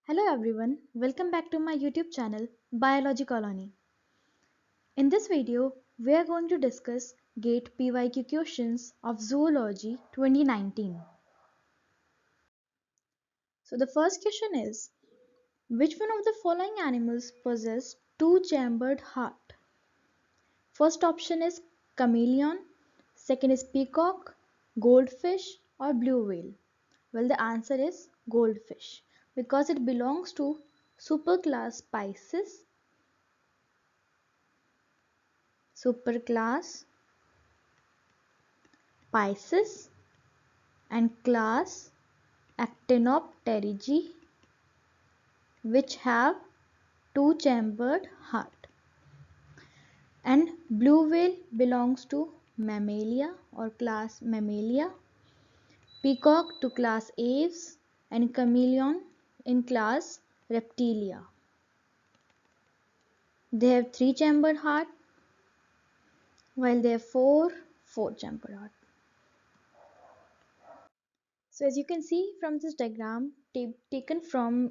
Hello everyone, welcome back to my YouTube channel Biology Colony. In this video, we are going to discuss GATE PYQ questions of Zoology 2019. So the first question is, which one of the following animals possess two-chambered heart? First option is chameleon, second is peacock, goldfish or blue whale. Well, the answer is goldfish because it belongs to superclass Pisces and class Actinopterygii, which have two-chambered heart. And blue whale belongs to Mammalia or class Mammalia, peacock to class Aves, and chameleon in class Reptilia. They have three-chambered heart, while they have four-chambered heart. So as you can see from this diagram taken from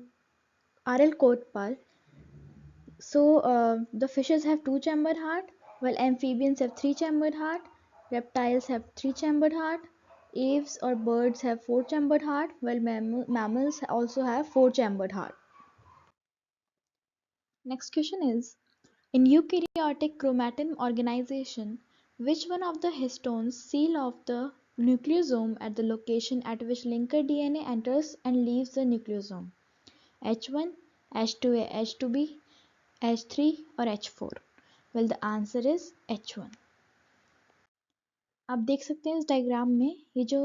R.L. Kotpal, the fishes have two-chambered heart, while amphibians have three-chambered heart, reptiles have three-chambered heart, aves or birds have four-chambered heart, while mammals also have four-chambered heart. Next question is, in eukaryotic chromatin organization, which one of the histones seal off the nucleosome at the location at which linker DNA enters and leaves the nucleosome? H1, H2A, H2B, H3 or H4? Well, the answer is H1. आप देख सकते हैं इस diagram में ये जो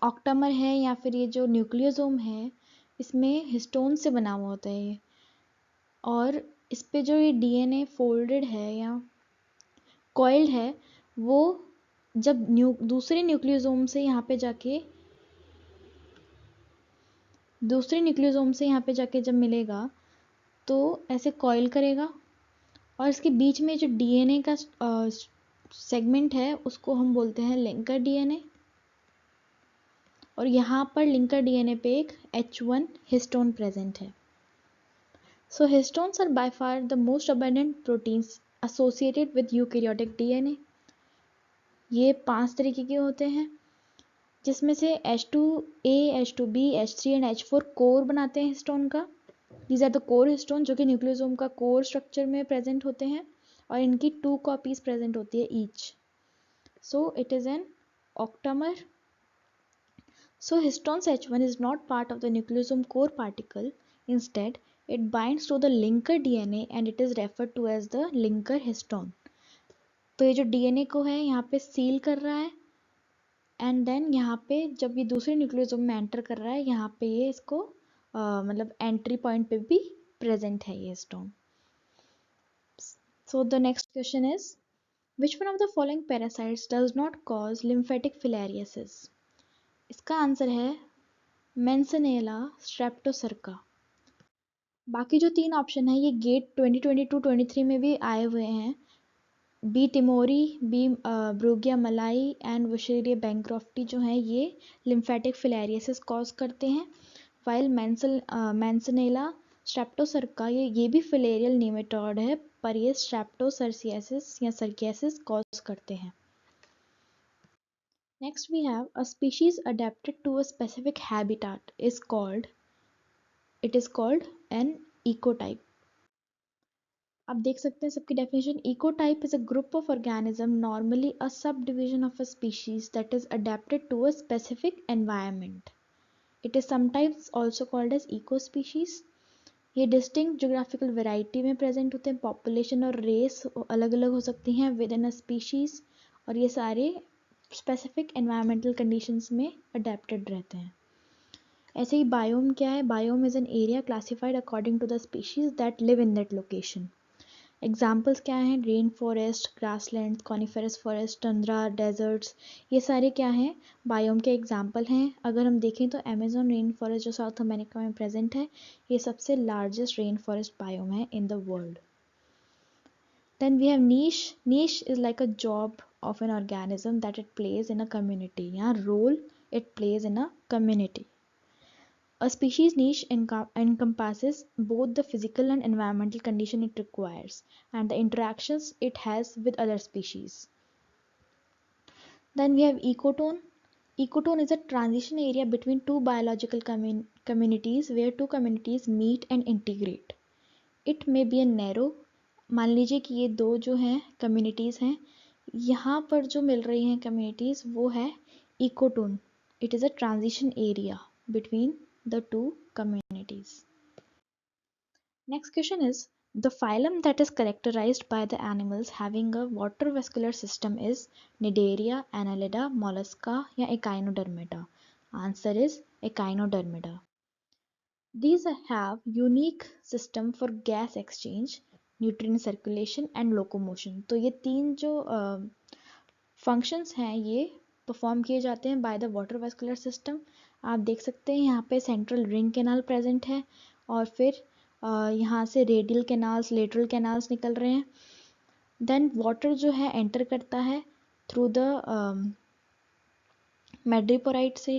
octamer है या फिर ये जो न्यूक्लियोसोम है इसमें हिस्टोन से बना हुआ होता है ये, और इस पे जो ये डीएनए फोल्डेड है या कॉइल्ड है वो जब दूसरे न्यूक्लियोसोम से यहाँ पे जाके जब मिलेगा तो ऐसे कॉइल करेगा और इसके बीच में जो डीएनए का सेगमेंट है उसको हम बोलते हैं लिंकर डीएनए, और यहाँ पर लिंकर डीएनए पे एक H1 हिस्टोन प्रेजेंट है. So histones are by far the most abundant proteins associated with eukaryotic DNA. ये 5 तरीके के होते हैं जिसमें से H2A, H2B, H3 and H4 core बनाते हैं हिस्टोन का. These are the core histone जो कि न्यूक्लियोसोम का कोर स्ट्रक्चर में प्रेजेंट होते हैं और इनकी 2 कॉपीज प्रेजेंट होती है each. So it is an octamer. So histones H1 is not part of the nucleosome core particle. Instead, it binds to the linker DNA and it is referred to as the linker histone. तो ये जो DNA को है यहाँ पे seal कर रहा है एंड देन यहाँ पे जब ये दूसरे न्यूक्लियोसोम में एंटर कर रहा है यहाँ पे ये इसको मतलब एंट्री पॉइंट पे भी प्रेजेंट है ये histone. So the next question is, which one of the following parasites does not cause lymphatic filariasis? इसका आंसर है मेंसनेला स्ट्रेप्टोसर्का. बाकी जो 3 ऑप्शन है ये गेट 2022-23 में भी आए हुए हैं. बी टिमोरी, बी ब्रूगिया मलाई एंड वुशेरिया बैंक्रॉफ्टी जो हैं ये लिम्फेटिक फिलेरियसिस कॉज करते हैं, वाइल मेंसनेला स्ट्रेप्टोसर्का ये भी फिलेरियल नेमेटोड है पर ये स्ट्रेप्टोसर्सियासिस या सर्कियासिस कॉज करते हैं. Next we have a species adapted to a specific habitat is called an ecotype. आप देख सकते हैं सबकी definition. Ecotype is a group of organism, normally a subdivision of a species that is adapted to a specific environment. It is sometimes also called as ecospecies. ये distinct geographical variety में present होते हैं. Population और race अलग अलग हो सकती हैं within a species और ये सारे स्पेसिफिक एनवायरमेंटल कंडीशंस में अडेप्टेड रहते हैं. ऐसे ही बायोम क्या है? Biome is an area classified according to the species that live in that location. Examples क्या हैं? Rain forest, grassland, coniferous forest, tundra, deserts, ये सारे क्या हैं? बायोम के एग्जाम्पल हैं. अगर हम देखें तो अमेजोन रेन फॉरेस्ट जो साउथ अमेरिका में प्रेजेंट है ये सबसे लार्जेस्ट रेन फॉरेस्ट बायोम है in the world. Then we have niche. Niche is like a job of an organism that it plays in a community. Yeah, role it plays in a community. A species niche encompasses both the physical and environmental condition it requires and the interactions it has with other species. Then we have ecotone. Ecotone is a transition area between two biological communities where two communities meet and integrate. It may be a narrow, मान लीजिए कि ये दो जो हैं communities हैं, यहाँ पर जो मिल रही हैं कम्युनिटीज़ वो है ecotone. It is a transition area between the two communities. Next question is, the phylum that is characterized by the animals having a water vascular system is Cnidaria, Annelida, Mollusca या Echinodermata. Answer is Echinodermata. These have unique system for gas exchange, nutrient circulation and locomotion. तो ये तीन जो functions हैं ये perform किए जाते हैं by the water vascular system. आप देख सकते हैं यहाँ पे central ring canal present है और फिर यहाँ से रेडियल कैनाल्स लेटरल कैनाल्स निकल रहे हैं. देन वाटर जो है एंटर करता है थ्रू द मेड्रिपोराइट से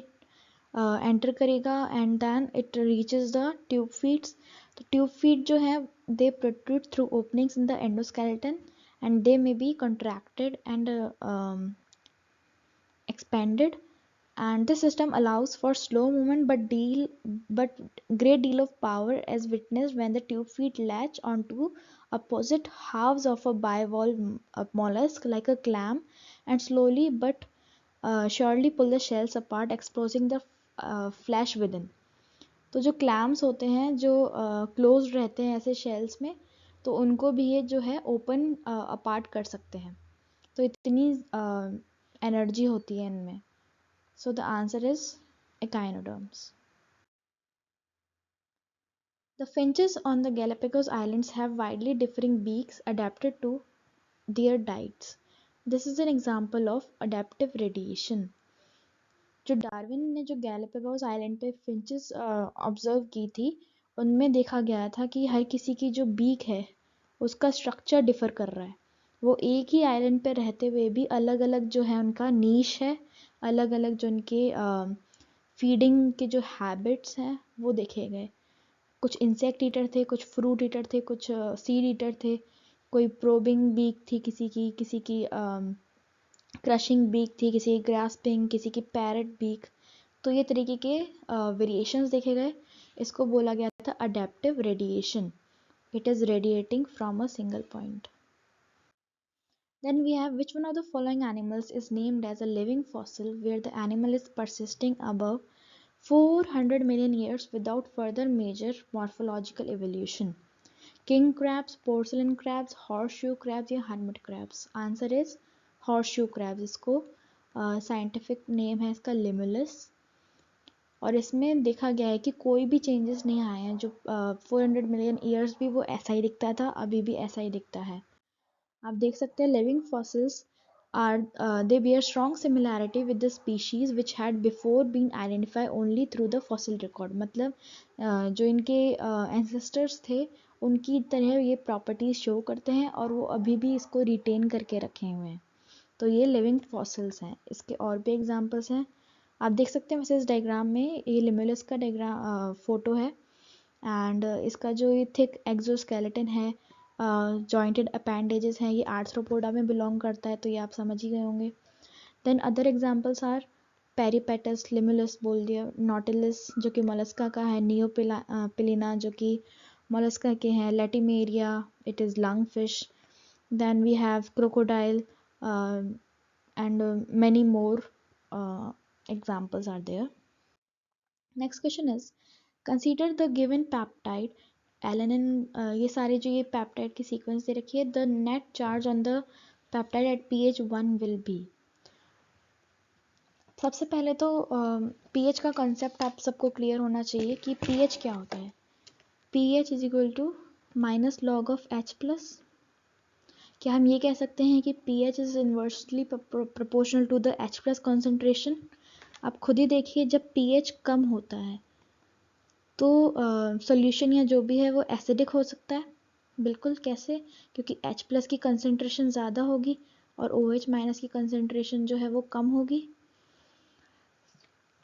एंटर करेगा and then it reaches the tube feeds. तो ट्यूब फीड जो है they protrude through openings in the endoskeleton and they may be contracted and expanded, and this system allows for slow movement but great deal of power as witnessed when the tube feet latch onto opposite halves of a bivalve mollusk like a clam and slowly but surely pull the shells apart exposing the flesh within. तो जो clams होते हैं जो close रहते हैं ऐसे shells में, तो उनको भी ये जो है ओपन अपार्ट कर सकते हैं. तो इतनी एनर्जी होती है इनमें. So the answer is echinoderms. The finches on the Galapagos Islands have widely differing beaks adapted to their diets. This is an example of adaptive radiation. जो डार्विन ने जो गैलापागोस आइलैंड पे फिंचेस ऑब्जर्व की थी उनमें देखा गया था कि हर किसी की जो बीक है उसका स्ट्रक्चर डिफर कर रहा है. वो एक ही आइलैंड पे रहते हुए भी अलग अलग जो है उनका नीश है, अलग अलग जो उनके फीडिंग के जो हैबिट्स हैं वो देखे गए. कुछ इंसेक्ट ईटर थे, कुछ फ्रूट ईटर थे, कुछ सीड ईटर थे, कोई प्रोबिंग बीक थी किसी की क्रशिंग बीक थी, किसी की ग्रास्पिंग, किसी की पैरट बीक. तो ये तरीके के वेरिएशंस देखे गए. इसको बोला गया था adaptive radiation. It is radiating from a single point. Then we have, which one of the following animals is named as a living fossil where the animal is persisting above 400 million years without further major morphological evolution? King crabs, porcelain crabs, horseshoe crabs या hermit crabs? Answer is horseshoe crabs. इसको scientific name है इसका limulus. और इसमें देखा गया है कि कोई भी चेंजेस नहीं आए हैं. जो 400 मिलियन ईयर्स भी वो ऐसा ही दिखता था, अभी भी ऐसा ही दिखता है. आप देख सकते हैं living fossils are they bear strong similarity with the species which had before been identified only through the fossil record. मतलब जो इनके ancestors थे उनकी तरह ये प्रॉपर्टीज शो करते हैं और वो अभी भी इसको रिटेन करके रखे हुए हैं. तो ये लिविंग फॉसिल्स हैं. इसके और भी एग्जांपल्स हैं. आप देख सकते हैं वैसे इस डायग्राम में ये लिमुलस का डायग्राम फोटो है एंड इसका जो ये थिक एक्सोस्केलेटन है, जॉइंटेड अपेंडेजेस हैं, ये आर्थ्रोपोडा में बिलोंग करता है. तो ये आप समझ ही गए होंगे. Then other examples are peripatus, limulus बोल दिया, नॉटिलस जो कि मोलस्का का है, पिलिना जो कि मोलस्का के हैं, latimeria it is lung fish. Then we have crocodile and many more examples are there. Next question is, consider the given peptide alanine. ये सारे जो ये पेप्टाइड की सीक्वेंस दे रखी है. the net charge on the peptide at pH 1 will be. सबसे पहले तो pH का कंसेप्ट आप सबको क्लियर होना चाहिए कि pH क्या होता है. pH is equal to minus log of H plus. क्या हम ये कह सकते हैं कि pH is inversely proportional to the H plus concentration? आप खुद ही देखिए जब pH कम होता है तो सॉल्यूशन या जो भी है वो एसिडिक हो सकता है. बिल्कुल. कैसे? क्योंकि H प्लस की कंसेंट्रेशन ज़्यादा होगी और OH माइनस की कंसेंट्रेशन जो है वो कम होगी.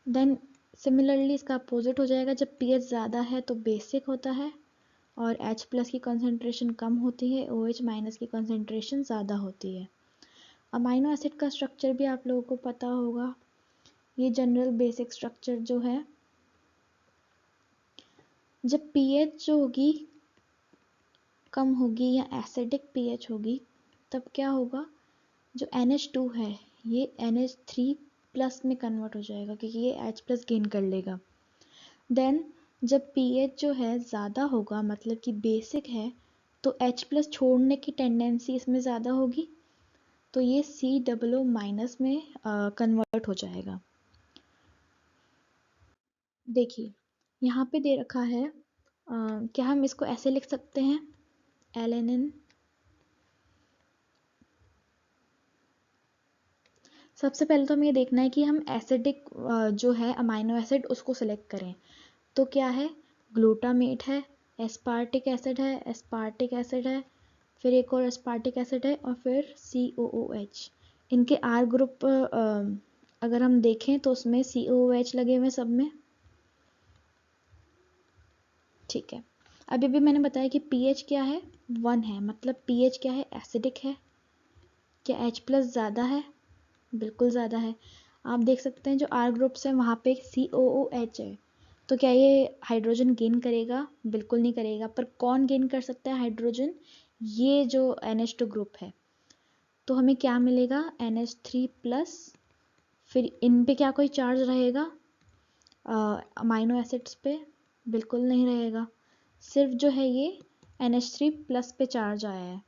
देन सिमिलरली इसका अपोजिट हो जाएगा, जब पीएच ज़्यादा है तो बेसिक होता है और H प्लस की कंसंट्रेशन कम होती है, OH माइनस की कंसंट्रेशन ज़्यादा होती है। अमाइनो एसिड का स्ट्रक्चर भी आप लोगों को पता होगा, ये जनरल बेसिक स्ट्रक्चर जो है, जब पीएच जो होगी कम होगी या एसिडिक पीएच होगी तब क्या होगा, जो NH2 है ये NH3 प्लस में कन्वर्ट हो जाएगा क्योंकि ये H प्लस गेन कर लेगा। देन जब पीएच जो है ज़्यादा होगा मतलब कि बेसिक है तो H प्लस छोड़ने की टेंडेंसी इसमें ज़्यादा होगी, तो ये COO माइनस में कन्वर्ट हो जाएगा। देखिए यहाँ पे दे रखा है, क्या हम इसको ऐसे लिख सकते हैं, एलेनिन, सबसे पहले तो हमें ये देखना है कि हम एसिडिक जो है अमाइनो एसिड उसको सेलेक्ट करें। तो क्या है, ग्लूटामेट है, एस्पार्टिक एसिड है, एस्पार्टिक एसिड है, फिर एक और एस्पार्टिक एसिड है और फिर COOH। इनके R ग्रुप अगर हम देखें तो उसमें COOH लगे हुए सब में, ठीक है। अभी भी मैंने बताया कि pH क्या है, 1 है, मतलब pH क्या है, एसिडिक है। क्या H प्लस ज़्यादा है, बिल्कुल ज़्यादा है। आप देख सकते हैं जो R ग्रुप्स है वहाँ पे COOH है, तो क्या ये हाइड्रोजन गेन करेगा, बिल्कुल नहीं करेगा। पर कौन गेन कर सकता है हाइड्रोजन, ये जो NH2 ग्रुप है। तो हमें क्या मिलेगा, NH3 प्लस, फिर इन पे क्या कोई चार्ज रहेगा अमाइनो एसिड्स पे, बिल्कुल नहीं रहेगा। सिर्फ जो है ये NH3 प्लस पे चार्ज आया है,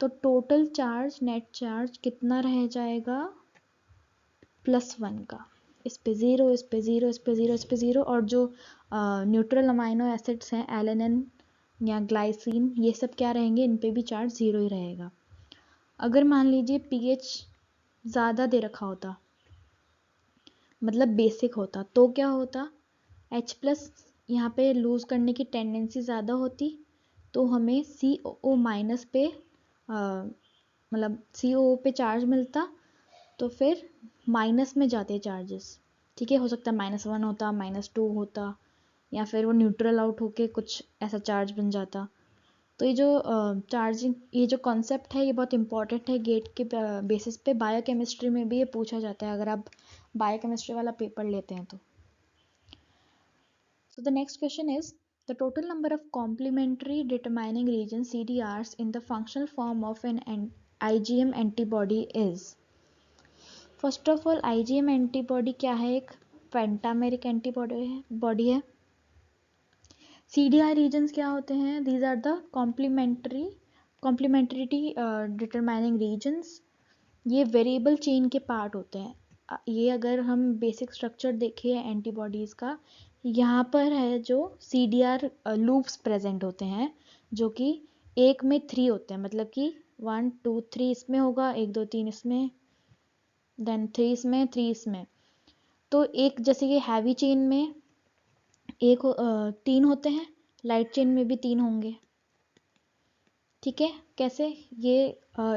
तो टोटल चार्ज, नेट चार्ज कितना रह जाएगा, +1 का। इस पे 0, इस पे 0, इस पे 0, इस पे 0, और जो न्यूट्रल अमाइनो एसिड्स हैं एलेनिन या ग्लाइसिन, ये सब क्या रहेंगे, इन पे भी चार्ज 0 ही रहेगा। अगर मान लीजिए pH ज़्यादा दे रखा होता, मतलब बेसिक होता, तो क्या होता, H प्लस यहाँ पे लूज़ करने की टेंडेंसी ज़्यादा होती, तो हमें COO माइनस पे मतलब COO पे चार्ज मिलता, तो फिर माइनस में जाते चार्जेस, ठीक है। हो सकता है -1 होता, -2 होता, या फिर वो न्यूट्रल आउट होके कुछ ऐसा चार्ज बन जाता। तो ये जो चार्जिंग, ये जो कॉन्सेप्ट है ये बहुत इंपॉर्टेंट है, गेट के बेसिस पे बायोकेमिस्ट्री में भी ये पूछा जाता है अगर आप बायोकेमिस्ट्री वाला पेपर लेते हैं तो। So the next question is, the total number of complementary determining regions CDRs in the functional form of an IgM antibody is। First of all IgM antibody क्या है, एक पेंटामेरिक एंटीबॉडी है। CDR regions क्या होते हैं, these are the complementarity determining regions, ये variable chain के part होते हैं। ये अगर हम बेसिक स्ट्रक्चर देखें एंटीबॉडीज़ का, यहाँ पर है जो CDR लूप्स प्रेजेंट होते हैं, जो कि एक में 3 होते हैं, मतलब कि 1 2 3 इसमें होगा, 1 2 3 इसमें, देन 3 इसमें, 3 इसमें। तो एक जैसे कि हैवी चेन में 3 होते हैं, लाइट चेन में भी 3 होंगे, ठीक है। कैसे, ये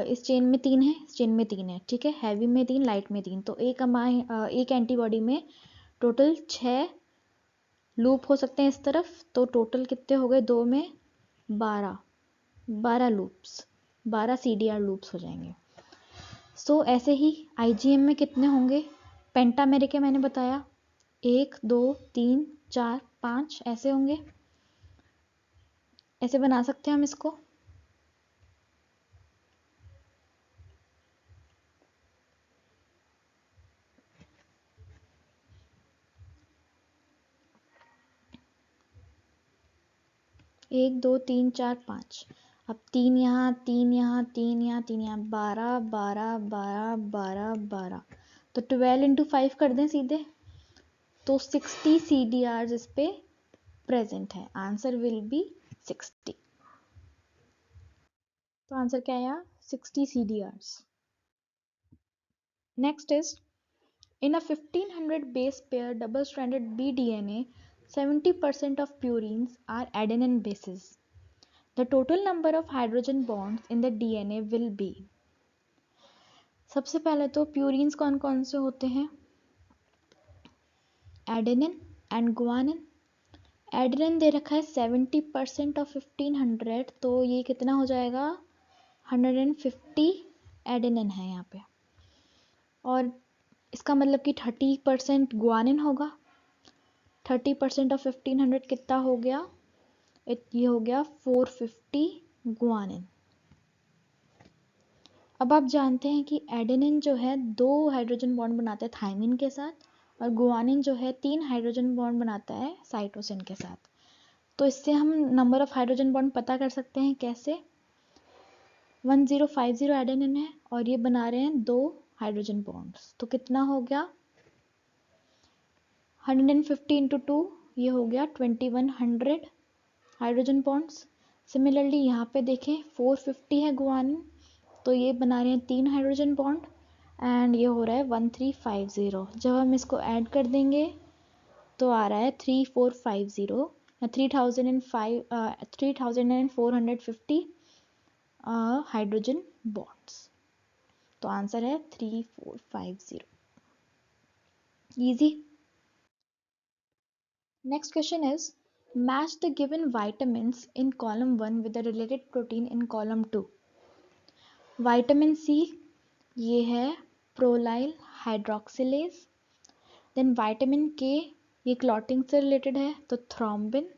इस चेन में 3 है, इस चेन में 3 है, ठीक है। हैवी में 3, लाइट में 3, तो एक एंटीबॉडी में टोटल 6 लूप हो सकते हैं इस तरफ, तो टोटल कितने हो गए, 2 में 12 लूप्स, 12 CDR लूप्स हो जाएंगे। सो ऐसे ही IgM में कितने होंगे, पेंटामेरिक के मैंने बताया 1 2 3 4 5 ऐसे होंगे, ऐसे बना सकते हैं हम इसको। एक 2 3 4 5, अब 3 यहाँ, 3 यहाँ, 3 यहाँ, 3 यहाँ, 12 12 12 12 12, तो 12 इंटू 5 कर दें सीधे, तो 60 CDRs इस पे प्रेजेंट है, आंसर विल बी 60। तो आंसर क्या है, 60 CDRs। Next is, in a 1500 base pair double stranded bDNA, 70% of purines are adenine bases. The total number of hydrogen bonds in the DNA will be। सबसे पहले तो purines कौन कौन से होते हैं, एडेनिन एंड गुआनिन। एडेनिन दे रखा है 70% ऑफ 1500, तो ये कितना हो जाएगा 150 एडेनिन है यहाँ पे, और इसका मतलब कि 30% गुआनिन होगा। 30% ऑफ 1500 कितना हो गया, ये हो गया 450 गुआनिन। अब आप जानते हैं कि एडेनिन जो है 2 हाइड्रोजन बॉन्ड बनाता है थायमिन के साथ, और गुआनिन जो है 3 हाइड्रोजन बॉन्ड बनाता है साइटोसिन के साथ। तो इससे हम नंबर ऑफ हाइड्रोजन बॉन्ड पता कर सकते हैं कैसे। 1050 एडेनिन है और ये बना रहे हैं 2 हाइड्रोजन बॉन्ड्स, तो कितना हो गया 150 इंटू 2, ये हो गया 2100 हाइड्रोजन बॉन्ड्स। सिमिलरली यहाँ पे देखें 450 है गुआनिन, तो ये बना रहे हैं 3 हाइड्रोजन बॉन्ड, एंड ये हो रहा है 1350। जब हम इसको ऐड कर देंगे तो आ रहा है 3450 या 3450 हाइड्रोजन बॉन्ड्स। तो आंसर है 3450। Easy. Next question is match the given vitamins in column 1 with the related protein in column 2। Vitamin C ये है प्रोलाइल हाइड्रोक्सिलेज। देन विटामिन के ये क्लॉटिंग से रिलेटेड है, तो thrombin.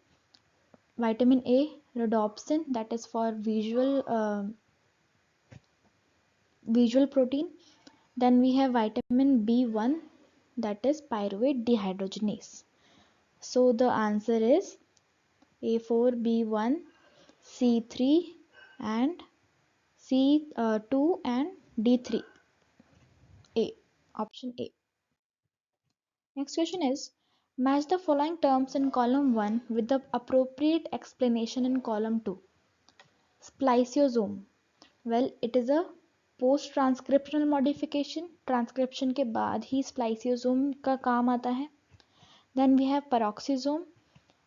Vitamin A rhodopsin, that is for visual protein. Then we have vitamin B1, that is pyruvate dehydrogenase. So the answer is A4, B1, C3 and C2 and D3. A. Option A. Next question is match the following terms in column 1 with the appropriate explanation in column 2. Spliceosome. Well, it is a post transcriptional modification. Transcription के बाद ही spliceosome का काम आता है. Then we have peroxisome.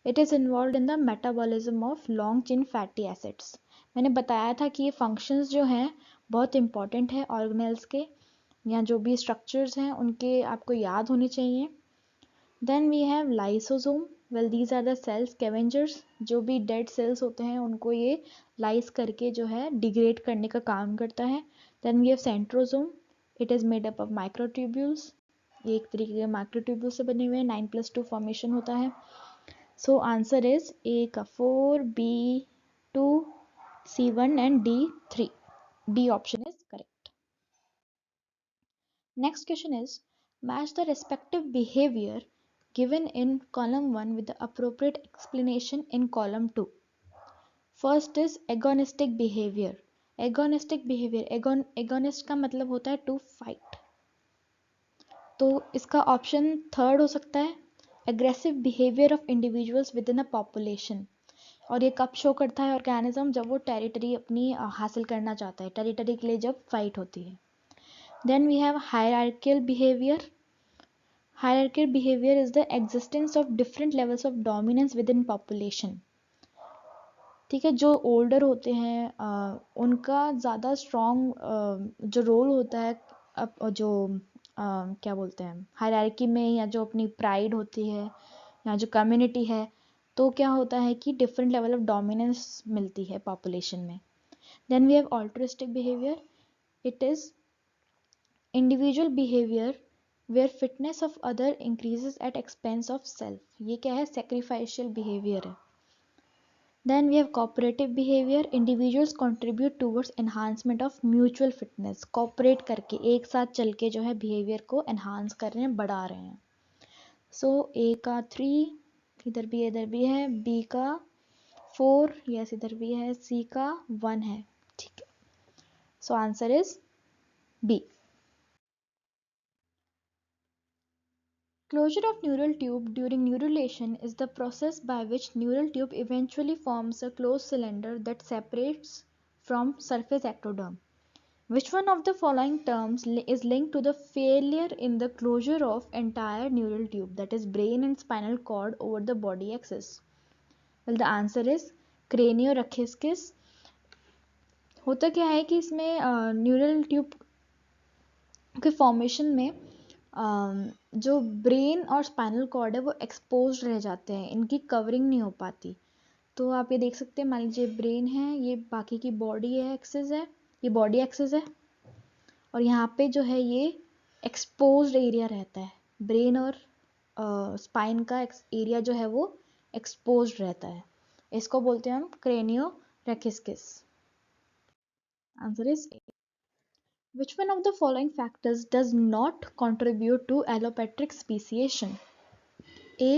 It is involved in the metabolism of long chain fatty acids. मैंने बताया था कि ये functions जो हैं बहुत important है organelles के, या जो भी structures हैं उनके आपको याद होने चाहिए. Then we have lysosome. Well, these are the cell scavengers. जो भी dead cells होते हैं उनको ये lyse करके जो है degrade करने का काम करता है. Then we have centrosome. It is made up of microtubules. ये एक तरीके के microtubules से बने हुए हैं. 9+2 formation होता है. So answer is A का 4, B 2, C1 and D 3. D option is correct. Next question is match the respective behavior given in column 1 with the appropriate explanation in column 2. First is agonistic behavior. Agonistic behavior, agonist का मतलब होता है to fight. तो इसका option third हो सकता है aggressive behavior of individuals within a population. और ये कब शो करता है ऑर्गेनिज्म, जब वो टेरिटरी अपनी हासिल करना चाहता है, टेरिटरी के लिए जब फाइट होती है. Then we have hierarchical behaviour. Hierarchical behavior is the existence of different levels of dominance within population. ठीक है, जो ओल्डर होते हैं उनका ज़्यादा स्ट्रॉन्ग जो रोल होता है जो क्या बोलते हैं हायरार्की में, या जो अपनी प्राइड होती है या जो कम्युनिटी है, तो क्या होता है कि डिफरेंट लेवल ऑफ डोमिनेंस मिलती है पॉपुलेशन में. Then we have altruistic behaviour. It is individual behaviour where fitness of other increases at expense of self. ये क्या है, सेक्रीफाइशियल बिहेवियर है. Then we have cooperative behaviour. Individuals contribute towards enhancement of mutual fitness. Cooperate करके एक साथ चल के जो है बिहेवियर को एनहांस कर रहे हैं, बढ़ा रहे हैं. सो ए का 3, इधर भी है, बी का 4, यस इधर भी है, सी का 1 है. ठीक है, so answer is B. Closure of neural tube during neurulation is the process by which neural tube eventually forms a closed cylinder that separates from surface ectoderm. Which one of the following terms is linked to the failure in the closure of entire neural tube, that is brain and spinal cord over the body axis? Well, the answer is craniorachis. होता क्या है कि इसमें neural tube के formation में जो brain और spinal cord है वो एक्सपोज रह जाते हैं, इनकी कवरिंग नहीं हो पाती। तो आप ये देख सकते हैं, मान लीजिए ब्रेन है, ये बाकी की बॉडी है एक्सिस है, ये बॉडी एक्सिस है, और यहाँ पे जो है ये एक्सपोज्ड एरिया रहता है, ब्रेन और स्पाइन का एरिया जो है वो एक्सपोज्ड रहता है, इसको बोलते हैं हम craniorachischisis. Answer is A. Which one of the following factors does not contribute to allopatric speciation? A.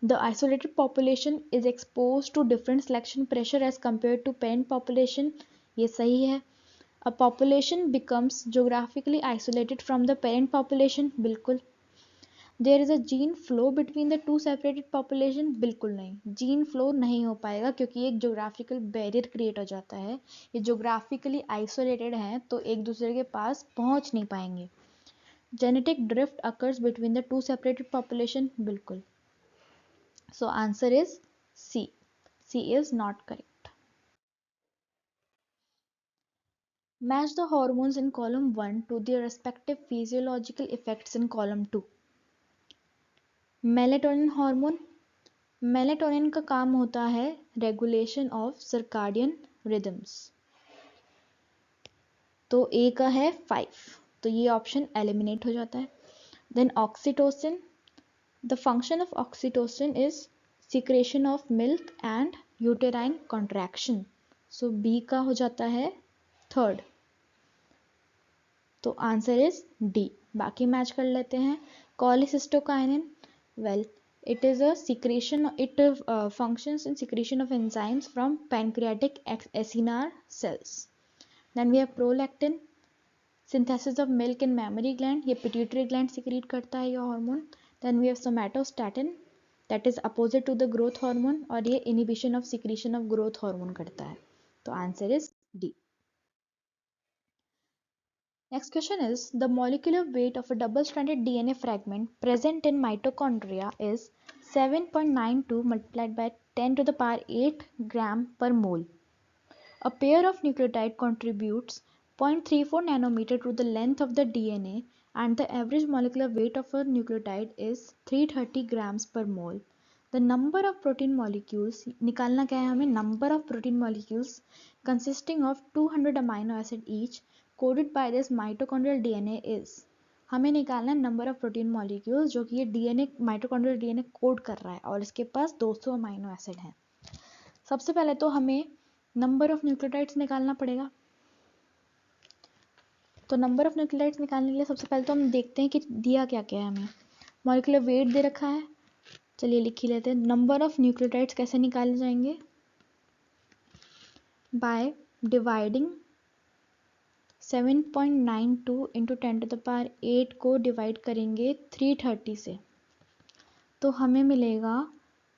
The isolated population is exposed to different selection pressure as compared to parent population. ये सही है. A population becomes geographically isolated from the parent population. बिल्कुल. There is a gene flow between the two separated population. बिल्कुल नहीं. Gene flow नहीं हो पाएगा क्योंकि एक geographical barrier create हो जाता है. ये geographically isolated हैं तो एक दूसरे के पास पहुंच नहीं पाएंगे. Genetic drift occurs between the two separated population. बिल्कुल. So answer is C. C is not correct. Match the hormones in column 1 to their respective physiological effects in column 2. Melatonin hormone. Melatonin का काम होता है regulation of circadian rhythms. तो A का है 5, तो ये ऑप्शन एलिमिनेट हो जाता है. Then oxytocin. The function of oxytocin is secretion of milk and uterine contraction. So B का हो जाता है 3rd. तो आंसर इज डी. बाकी मैच कर लेते हैं. Cholecystokinin. Well, it is a secretion. It functions in secretion of enzymes from pancreatic acinar cells. Then we have prolactin. Synthesis of milk in mammary gland. ये pituitary gland secrete करता है ये hormone. Then we have somatostatin. That is opposite to the growth hormone. और ये inhibition of secretion of growth hormone करता है. तो answer is D. Next question is, the molecular weight of a double-stranded DNA fragment present in mitochondria is 7.92 multiplied by 10 to the power 8 gram per mole. A pair of nucleotide contributes 0.34 nanometer to the length of the DNA and the average molecular weight of a nucleotide is 330 grams per mole. The number of protein molecules, निकालना क्या है हमें, number of protein molecules consisting of 200 amino acid each coded by this mitochondrial DNA is. हमें निकालना है number of protein molecules जो कि ये डीएनए माइटोकॉन्ड्रियल डीएनए कोड कर रहा है और इसके पास 200 अमाइनो एसिड हैं. सबसे पहले तो हमें नंबर ऑफ न्यूक्लियोटाइड्स निकालना पड़ेगा. तो नंबर ऑफ न्यूक्लियोटाइड्स निकालने के लिए सबसे पहले तो हम देखते हैं कि दिया क्या क्या है हमें. मॉलिक्यूलर वेट दे रखा है, चलिए लिख ही लेते हैं. नंबर ऑफ न्यूक्लियोटाइड्स कैसे निकाले जाएंगे, by dividing 7.92 into 10 to the power 8 को डिवाइड करेंगे 330 से, तो हमें मिलेगा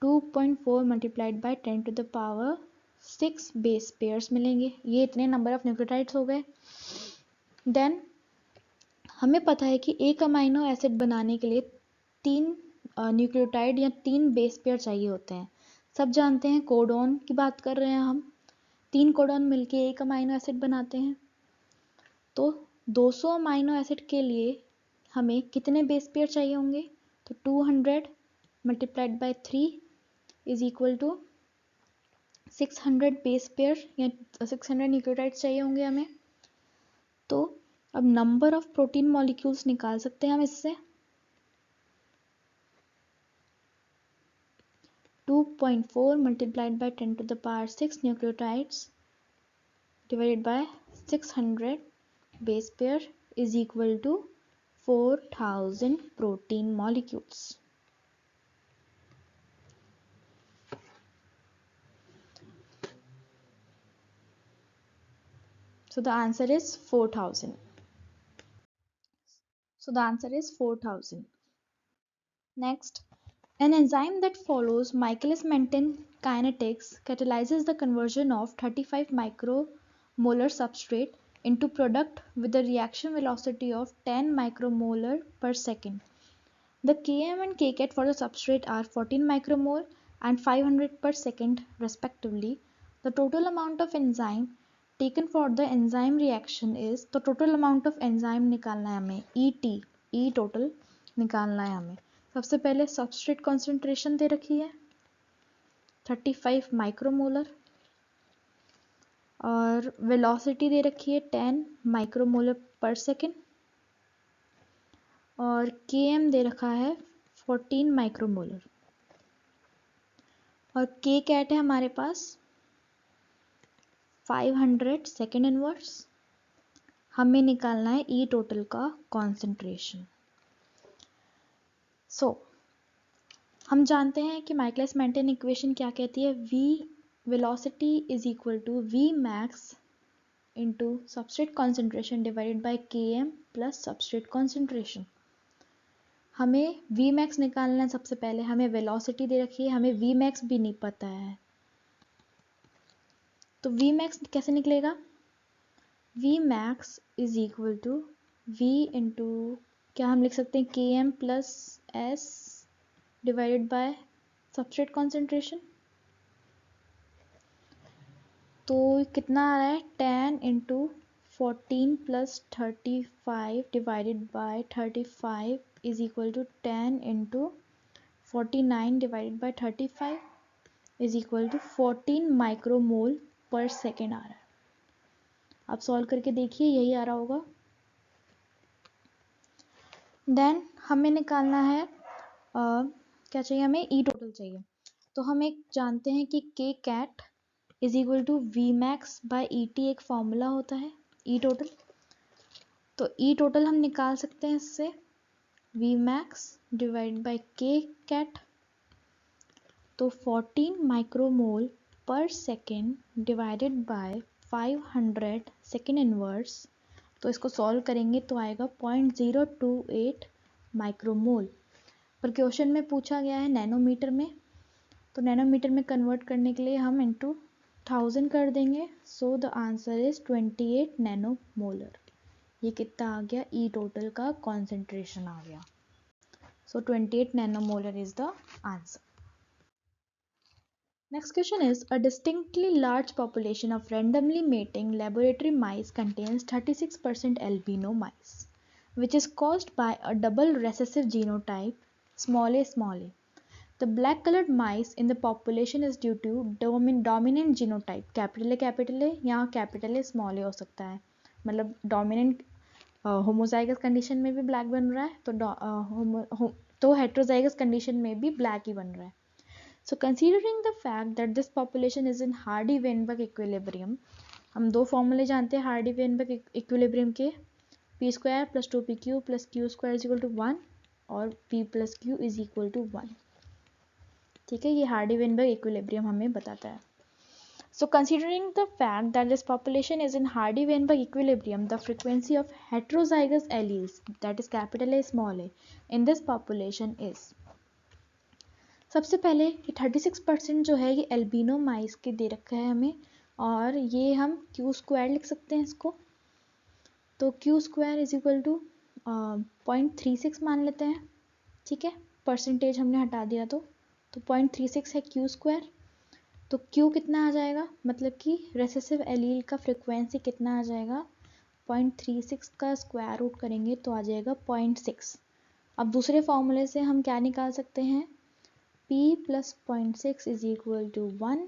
2.4 multiplied by 10 to the power 6 base pairs मिलेंगे. ये इतने नंबर ऑफ न्यूक्लियोटाइड्स हो गए. देन हमें पता है कि एक अमाइनो एसिड बनाने के लिए 3 न्यूक्लियोटाइड या 3 बेस पेयर चाहिए होते हैं. सब जानते हैं, कोडोन की बात कर रहे हैं हम. 3 कोडोन मिलके एक अमाइनो एसिड बनाते हैं. तो 200 अमाइनो एसिड के लिए हमें कितने बेस पेयर चाहिए होंगे, तो 200 multiplied by 3 is equal to 600 base pair या 600 न्यूक्लियोटाइड्स चाहिए होंगे हमें. तो अब नंबर ऑफ प्रोटीन मॉलिक्यूल्स निकाल सकते हैं हम इससे. 2.4 multiplied by 10 to the power 6 nucleotides divided by 600 base pair is equal to 4000 protein molecules. So the answer is 4000. So the answer is 4000. Next, an enzyme that follows Michaelis-Menten kinetics catalyzes the conversion of 35 micromolar substrate into product with a reaction velocity of 10 micromolar per second. The Km and Kcat for the substrate are 14 micromole and 500 per second respectively. The total amount of enzyme taken for the enzyme reaction is, तो total amount of enzyme निकालना है हमें, ET, E total निकालना है हमें। सबसे पहले substrate concentration दे रखी है 35 माइक्रोमोलर और वेलोसिटी दे रखी है 10 माइक्रोमोलर पर सेकेंड और Km दे रखा है 14 माइक्रोमोलर और K कैट है हमारे पास 500 सेकेंड इनवर्स। हमें निकालना है ई टोटल का कॉन्सेंट्रेशन। हम जानते हैं कि माइकलिस मेंटेन इक्वेशन क्या कहती है, v velocity is equal to v max into substrate concentration divided by Km plus substrate concentration. हमें v मैक्स निकालना है। सबसे पहले हमें वेलोसिटी दे रखी है, हमें v मैक्स भी नहीं पता है, तो v मैक्स कैसे निकलेगा, v max is equal to v into क्या हम लिख सकते हैं Km plus s divided by substrate concentration. तो कितना आ रहा है 10 into 14 plus 35 divided by 35 is equal to 10 into 49 divided by 35 is equal to 14 micromole per second आ रहा है। आप सॉल्व करके देखिए, यही आ रहा होगा। देन हमें निकालना है क्या चाहिए, हमें ई टोटल चाहिए। तो हम एक जानते हैं कि K cat is equal to V max by E T एक फॉर्मूला होता है ई टोटल। तो ई टोटल हम निकाल सकते हैं इससे, वी मैक्स डिवाइड बाई के कैट, तो 14 micromole per second divided by 500 second inverse. तो इसको सॉल्व करेंगे तो आएगा 0.028 माइक्रोमोल। पर क्वेश्चन में पूछा गया है नैनोमीटर में, तो नैनोमीटर में कन्वर्ट करने के लिए हम इंटू 1000 कर देंगे। So the answer is 28 nanomolar. ये कितना आ गया, ई टोटल का कॉन्सेंट्रेशन आ गया। सो 28 nanomolar is the answer. Next question is, a distinctly large population of randomly mating laboratory mice contains 36% albino mice, which is caused by a double recessive genotype a. The black colored mice in the population is due to dominant genotype A, यहाँ A small a हो सकता है, मतलब dominant homozygous condition में भी black बन रहा है, तो हेट्रोजाइगस कंडीशन में भी ब्लैक ही बन रहा है। So considering the fact that this population is in Hardy-Weinberg equilibrium, हम दो फॉर्मूले जानते हैं Hardy-Weinberg equilibrium के, p square plus 2pq plus q square is equal to 1 और p plus q is equal to 1। ठीक है, ये Hardy-Weinberg equilibrium हमें बताता है। So considering the fact that this population is in Hardy-Weinberg equilibrium, the frequency of heterozygous alleles, that is capital A small a, in this population is, सबसे पहले 36% जो है ये एल्बिनो माइस के दे रखा है हमें, और ये हम क्यू स्क्वायर लिख सकते हैं इसको। तो Q square is equal to 0.36 मान लेते हैं। ठीक है, परसेंटेज हमने हटा दिया तो 0.36 है क्यू स्क्वायर। तो क्यू कितना आ जाएगा, मतलब कि रेसेसिव एलील का फ्रिक्वेंसी कितना आ जाएगा, 0.36 का स्क्वायर रूट करेंगे तो आ जाएगा 0.6। अब दूसरे फॉर्मूले से हम क्या निकाल सकते हैं, p plus 0.6 is equal to 1,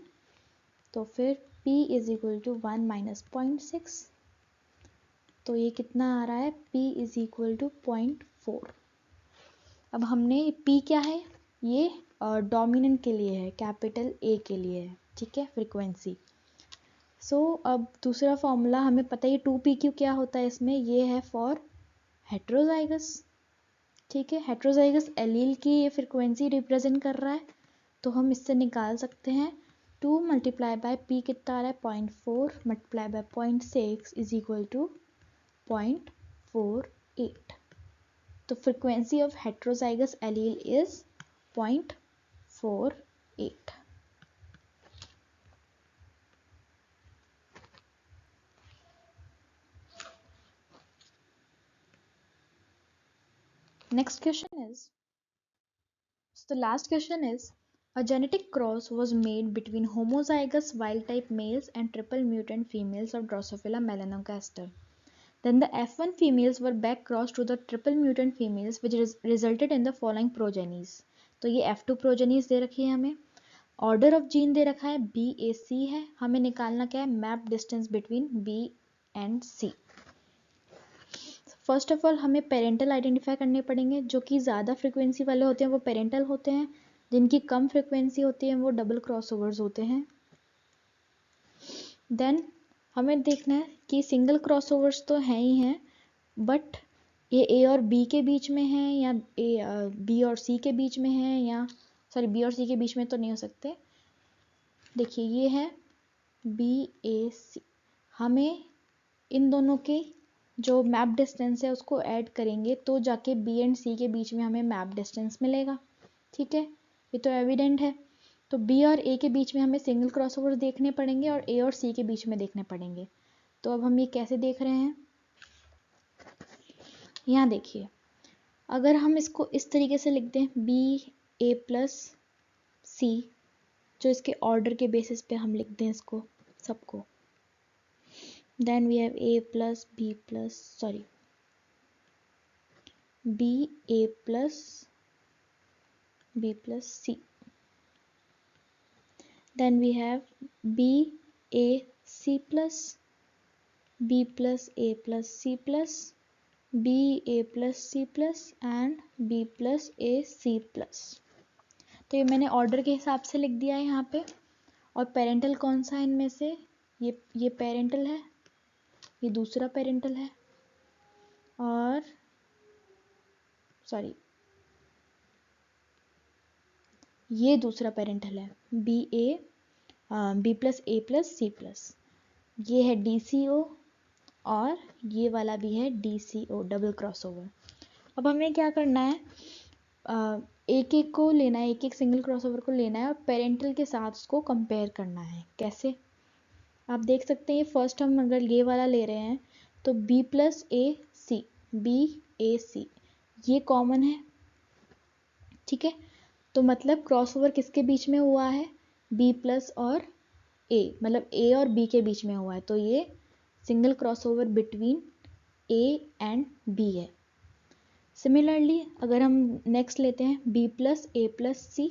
तो फिर p is equal to 1 minus 0.6, तो ये कितना आ रहा है, p इज इक्वल टू 0.4। अब हमने p क्या है, ये डोमिनेंट के लिए है, कैपिटल A के लिए है। ठीक है, फ्रीक्वेंसी। सो अब दूसरा फॉर्मूला हमें पता है 2pq क्या होता है इसमें, ये है फॉर हेट्रोजाइगस। ठीक है, हेट्रोजाइगस एलील की ये फ्रीक्वेंसी रिप्रेजेंट कर रहा है, तो हम इससे निकाल सकते हैं 2 मल्टीप्लाई बाय पी कितना आ रहा है, 0.4 multiply by 0.6 is equal to 0.48। तो frequency of heterozygous allele is 0.48। Next question is, so the last question is, a genetic cross was made between homozygous wild-type males and triple mutant females of Drosophila melanogaster. Then the F1 females were back crossed to the triple mutant females which resulted in the following progenies. तो ये F2 progenies दे रखी है हमें. Order of gene दे रखा है BAC है. हमें निकालना क्या है? Map distance between B and C. First of all हमें पेरेंटल आइडेंटिफाई करने पड़ेंगे. जो कि ज़्यादा फ्रिक्वेंसी वाले होते हैं वो पेरेंटल होते हैं, जिनकी कम फ्रिक्वेंसी होती है वो डबल क्रॉसओवर्स होते हैं. देन हमें देखना है कि सिंगल क्रॉसओवर्स तो हैं ही हैं, बट ये ए और बी के बीच में है या बी और सी के बीच में है, या सॉरी बी और सी के बीच में तो नहीं हो सकते. देखिए ये है BAC. हमें इन दोनों के जो मैप डिस्टेंस है उसको ऐड करेंगे तो जाके B एंड C के बीच में हमें मैप डिस्टेंस मिलेगा. ठीक है, ये तो एविडेंट है. तो B और A के बीच में हमें सिंगल क्रॉसओवर देखने पड़ेंगे और A और C के बीच में देखने पड़ेंगे. तो अब हम ये कैसे देख रहे हैं, यहाँ देखिए. अगर हम इसको इस तरीके से लिख दें BA+C, जो इसके ऑर्डर के बेसिस पे हम लिख दें इसको सबको, then we have BA+C. Then we have BAC plus B plus A plus C plus BA plus C plus and B plus AC plus. तो ये मैंने ऑर्डर के हिसाब से लिख दिया है यहाँ पे. और पेरेंटल कौन सा है इनमें से? ये पेरेंटल है, ये दूसरा पेरेंटल है, और सॉरी ये दूसरा पेरेंटल है B plus A plus C plus. ये है DCO और ये वाला भी है DCO, डबल क्रॉसओवर. अब हमें क्या करना है, एक एक को लेना है, एक एक सिंगल क्रॉसओवर को लेना है और पेरेंटल के साथ उसको कंपेयर करना है. कैसे? आप देख सकते हैं फर्स्ट हम अगर ये वाला ले रहे हैं तो B+AC, BAC ये कॉमन है. ठीक है, तो मतलब क्रॉसओवर किसके बीच में हुआ है? B प्लस और A, मतलब A और B के बीच में हुआ है. तो ये single crossover between A and B है. सिमिलरली अगर हम नेक्स्ट लेते हैं B+A+C,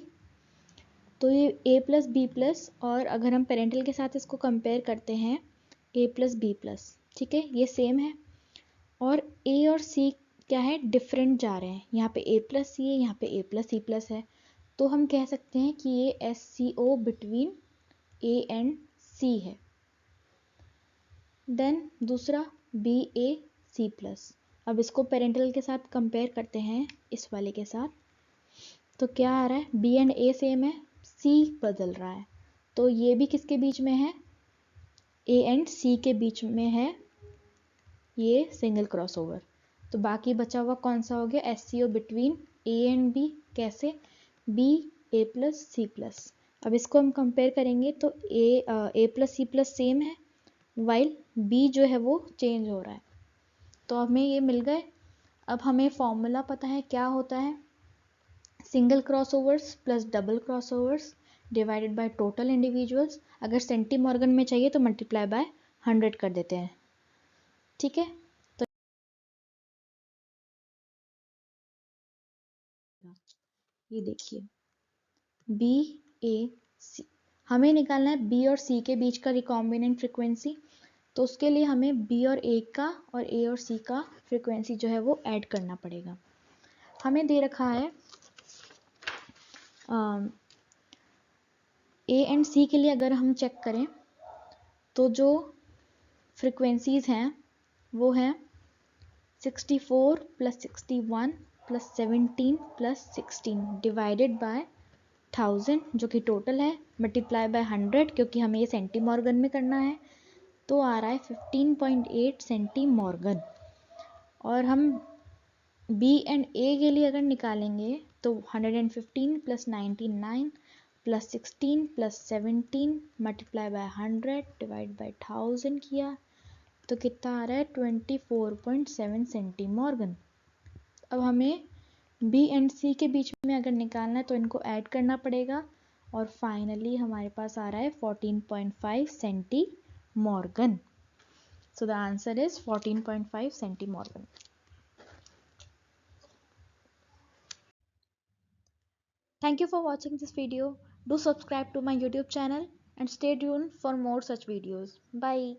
तो ये A प्लस B प्लस, और अगर हम पेरेंटल के साथ इसको कंपेयर करते हैं A प्लस B प्लस. ठीक है, ये सेम है. और A और C क्या है? डिफरेंट जा रहे हैं. यहाँ पे A प्लस C है, यहाँ पे A प्लस C प्लस है. तो हम कह सकते हैं कि ये SCO between A and C है. देन दूसरा BAC प्लस. अब इसको पेरेंटल के साथ कंपेयर करते हैं इस वाले के साथ, तो क्या आ रहा है? B एंड A सेम है, C बदल रहा है. तो ये भी किसके बीच में है? A एंड C के बीच में है ये सिंगल क्रॉसओवर. तो बाकी बचा हुआ कौन सा हो गया? SCO between A and B. कैसे? BA plus C plus. अब इसको हम कंपेयर करेंगे तो A plus C plus same है, वाइल B जो है वो चेंज हो रहा है. तो हमें ये मिल गए. अब हमें फॉर्मूला पता है क्या होता है? Single crossovers plus double crossovers divided by total individuals. अगर सेंटीमॉर्गन में चाहिए तो मल्टीप्लाई बाय 100 कर देते हैं. ठीक है, तो ये देखिए BAC. हमें निकालना है B और C के बीच का रिकॉम्बिनेंट फ्रिक्वेंसी. तो उसके लिए हमें B और A का और A और C का फ्रिक्वेंसी जो है वो ऐड करना पड़ेगा. हमें दे रखा है A एंड C के लिए अगर हम चेक करें तो जो फ्रिक्वेंसीज हैं वो हैं 64 plus 61 plus 17 plus 16 divided by 1000 जो कि टोटल है, मल्टीप्लाई बाय 100 क्योंकि हमें ये सेंटीमॉर्गन में करना है. तो आ रहा है 15.8 सेंटीमॉर्गन. और हम B एंड A के लिए अगर निकालेंगे तो 115 plus 99 plus 16 plus 17 multiply by 100 divide by 1000 किया तो कितना आ रहा है? 24.7 सेंटीमॉर्गन. अब हमें B एंड C के बीच में अगर निकालना है तो इनको ऐड करना पड़ेगा और फाइनली हमारे पास आ रहा है 14.5 सेंटीमॉर्गन. So the answer is 14.5 centimorgan. Thank you for watching this video. Do subscribe to my YouTube channel and stay tuned for more such videos. Bye.